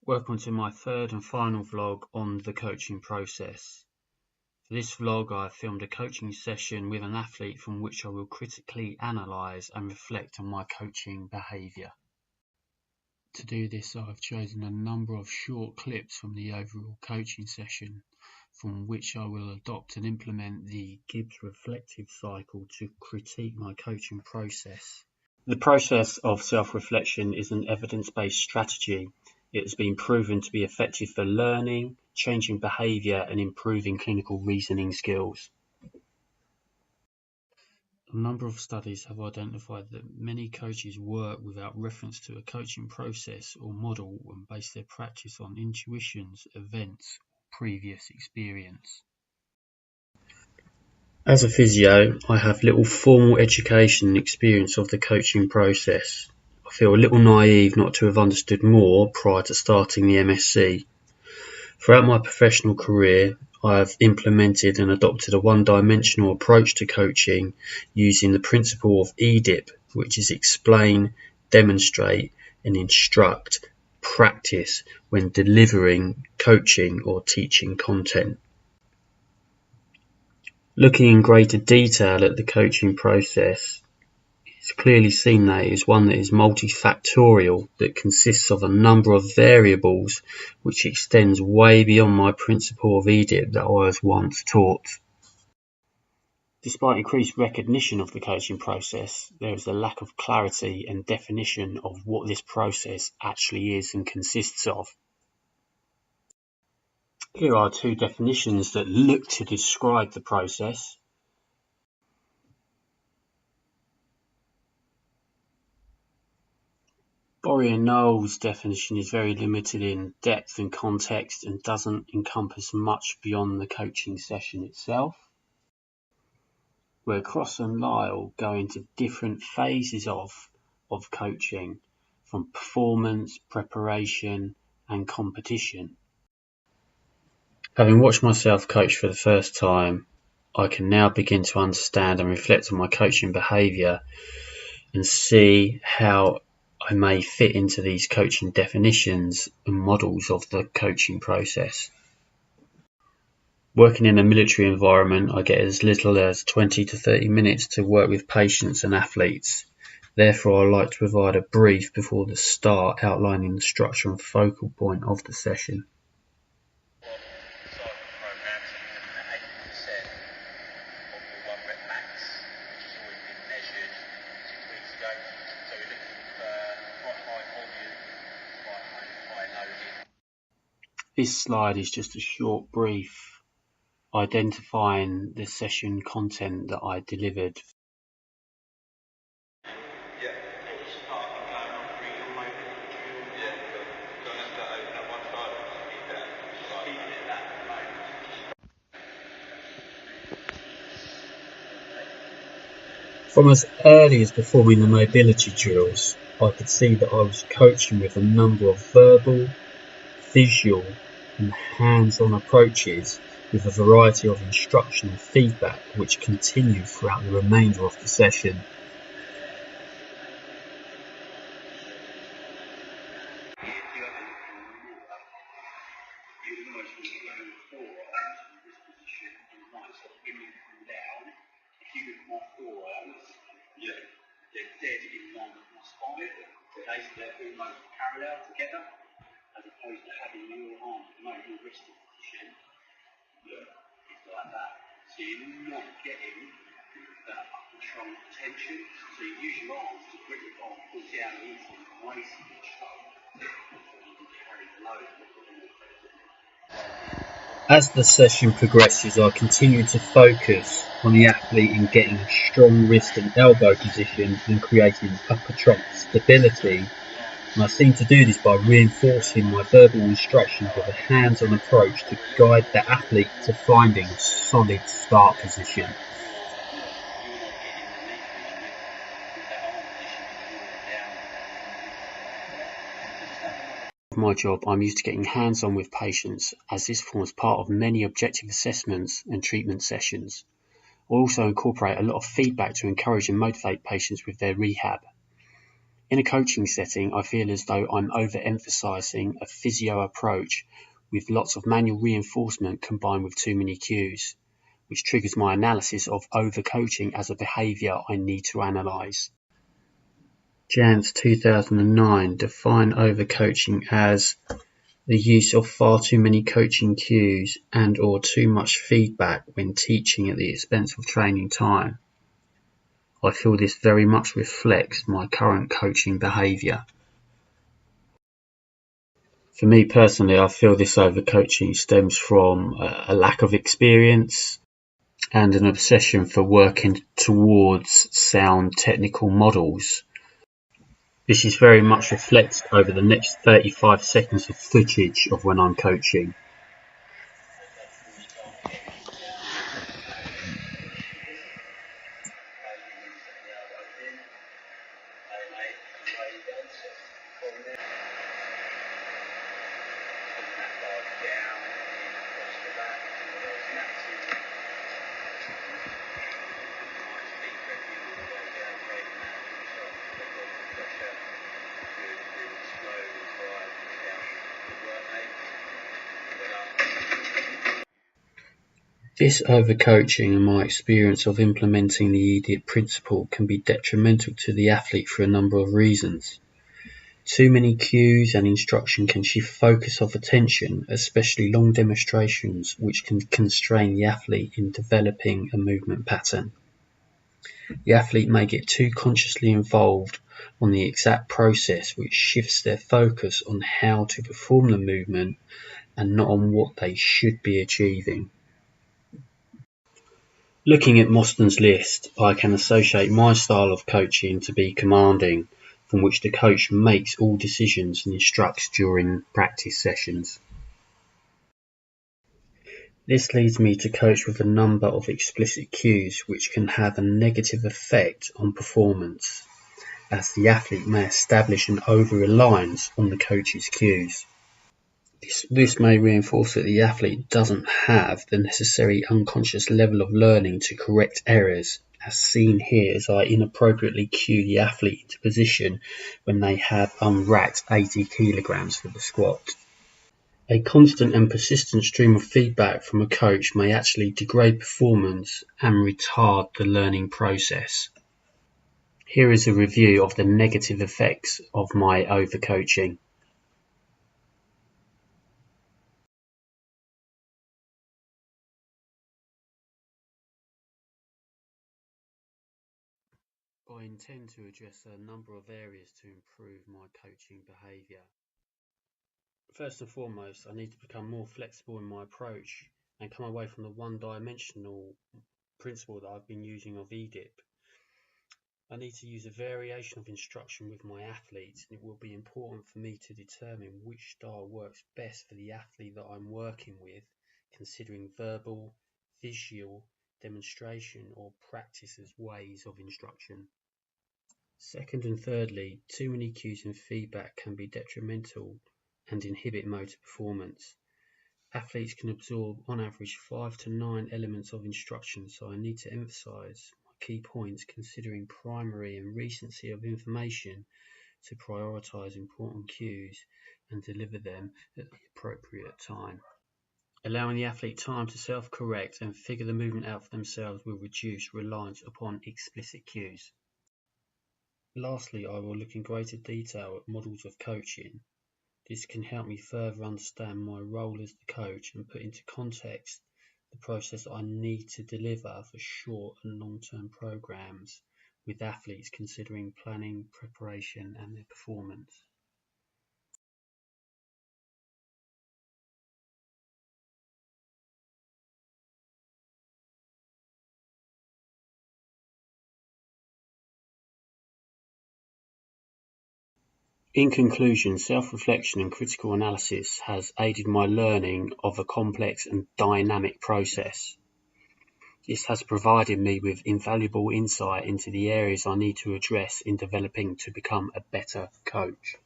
Welcome to my third and final vlog on the coaching process. For this vlog I have filmed a coaching session with an athlete from which I will critically analyse and reflect on my coaching behaviour. To do this I have chosen a number of short clips from the overall coaching session from which I will adopt and implement the Gibbs reflective cycle to critique my coaching process. The process of self-reflection is an evidence-based strategy. It has been proven to be effective for learning, changing behaviour and improving clinical reasoning skills. A number of studies have identified that many coaches work without reference to a coaching process or model and base their practice on intuitions, events, or previous experience. As a physio, I have little formal education and experience of the coaching process. I feel a little naive not to have understood more prior to starting the MSc. Throughout my professional career, I have implemented and adopted a one-dimensional approach to coaching using the principle of EDIP, which is explain, demonstrate, and instruct, practice when delivering coaching or teaching content. Looking in greater detail at the coaching process, it's clearly seen that it is one that is multifactorial, that consists of a number of variables which extends way beyond my principle of EDIP that I was once taught. Despite increased recognition of the coaching process, there is a lack of clarity and definition of what this process actually is and consists of. Here are two definitions that look to describe the process. Borrier-Knowles' definition is very limited in depth and context and doesn't encompass much beyond the coaching session itself. Where Cross and Lyle go into different phases of coaching, from performance, preparation and competition. Having watched myself coach for the first time, I can now begin to understand and reflect on my coaching behaviour and see how I may fit into these coaching definitions and models of the coaching process. Working in a military environment, I get as little as 20 to 30 minutes to work with patients and athletes. Therefore, I like to provide a brief before the start outlining the structure and focal point of the session. This slide is just a short brief identifying the session content that I delivered. From as early as performing the mobility drills, I could see that I was coaching with a number of verbal, visual and hands-on approaches with a variety of instruction and feedback which continued throughout the remainder of the session. As opposed to having your arm promote your wrist position, it's like that. So you're not getting that upper trunk tension. So you use your arms to grip your arm, pull down into the waist of your trunk, and you carry the load. As the session progresses, I continue to focus on the athlete in getting a strong wrist and elbow position and creating upper trunk stability. And I seem to do this by reinforcing my verbal instructions with a hands-on approach to guide the athlete to finding a solid start position. With my job, I'm used to getting hands-on with patients, as this forms part of many objective assessments and treatment sessions. I also incorporate a lot of feedback to encourage and motivate patients with their rehab. In a coaching setting, I feel as though I'm overemphasizing a physio approach with lots of manual reinforcement combined with too many cues, which triggers my analysis of overcoaching as a behavior I need to analyze. Jantz 2009 defined overcoaching as the use of far too many coaching cues and/or too much feedback when teaching at the expense of training time. I feel this very much reflects my current coaching behaviour. For me personally, I feel this overcoaching stems from a lack of experience and an obsession for working towards sound technical models. This is very much reflected over the next 35 seconds of footage of when I'm coaching. This overcoaching and my experience of implementing the EDIP principle can be detrimental to the athlete for a number of reasons. Too many cues and instruction can shift focus of attention, especially long demonstrations, which can constrain the athlete in developing a movement pattern. The athlete may get too consciously involved on the exact process, which shifts their focus on how to perform the movement and not on what they should be achieving. Looking at Mostyn's list, I can associate my style of coaching to be commanding, from which the coach makes all decisions and instructs during practice sessions. This leads me to coach with a number of explicit cues which can have a negative effect on performance, as the athlete may establish an over-reliance on the coach's cues. This may reinforce that the athlete doesn't have the necessary unconscious level of learning to correct errors, as seen here as I inappropriately cue the athlete into position when they have unracked 80 kilograms for the squat. A constant and persistent stream of feedback from a coach may actually degrade performance and retard the learning process. Here is a review of the negative effects of my overcoaching. I intend to address a number of areas to improve my coaching behaviour. First and foremost, I need to become more flexible in my approach and come away from the one-dimensional principle that I've been using of EDIP. I need to use a variation of instruction with my athletes, and it will be important for me to determine which style works best for the athlete that I'm working with, considering verbal, visual, demonstration or practice as ways of instruction. Second and thirdly, too many cues and feedback can be detrimental and inhibit motor performance. Athletes can absorb on average 5 to 9 elements of instruction, so I need to emphasize my key points considering primary and recency of information to prioritize important cues and deliver them at the appropriate time. Allowing the athlete time to self-correct and figure the movement out for themselves will reduce reliance upon explicit cues. Lastly, I will look in greater detail at models of coaching. This can help me further understand my role as the coach and put into context the process I need to deliver for short and long-term programs with athletes considering planning, preparation and their performance. In conclusion, self-reflection and critical analysis has aided my learning of a complex and dynamic process. This has provided me with invaluable insight into the areas I need to address in developing to become a better coach.